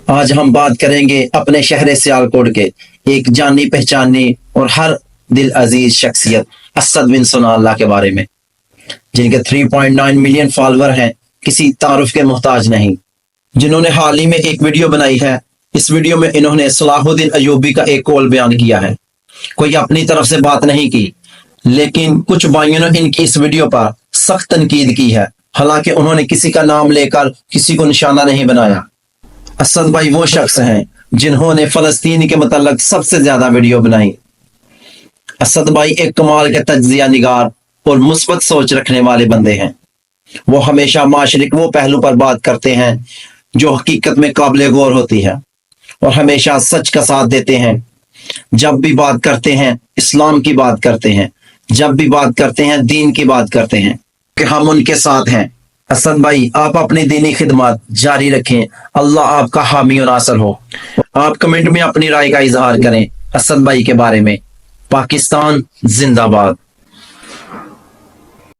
آج ہم بات کریں گے اپنے شہر سیالکوٹ کے ایک جانی پہچانی اور ہر دل عزیز شخصیت اسد بن ثناء اللہ کے بارے میں، جن کے 3.9 ملین فالوور ہیں، کسی تعارف کے محتاج نہیں، جنہوں نے حال ہی میں ایک ویڈیو بنائی ہے۔ اس ویڈیو میں انہوں نے صلاح الدین ایوبی کا ایک قول بیان کیا ہے، کوئی اپنی طرف سے بات نہیں کی، لیکن کچھ بھائیوں نے ان کی اس ویڈیو پر سخت تنقید کی ہے، حالانکہ انہوں نے کسی کا نام لے کر کسی کو نشانہ نہیں بنایا۔ اسد بھائی وہ شخص ہیں جنہوں نے فلسطین کے متعلق سب سے زیادہ ویڈیو بنائی۔ اسد بھائی ایک کمال کے تجزیہ نگار اور مثبت سوچ رکھنے والے بندے ہیں۔ وہ ہمیشہ معاشرے کے وہ پہلو پر بات کرتے ہیں جو حقیقت میں قابل غور ہوتی ہے، اور ہمیشہ سچ کا ساتھ دیتے ہیں۔ جب بھی بات کرتے ہیں اسلام کی بات کرتے ہیں، جب بھی بات کرتے ہیں دین کی بات کرتے ہیں کہ ہم ان کے ساتھ ہیں۔ اسد بھائی آپ اپنی دینی خدمات جاری رکھیں، اللہ آپ کا حامی و ناصر ہو۔ آپ کمنٹ میں اپنی رائے کا اظہار کریں اسد بھائی کے بارے میں۔ پاکستان زندہ باد۔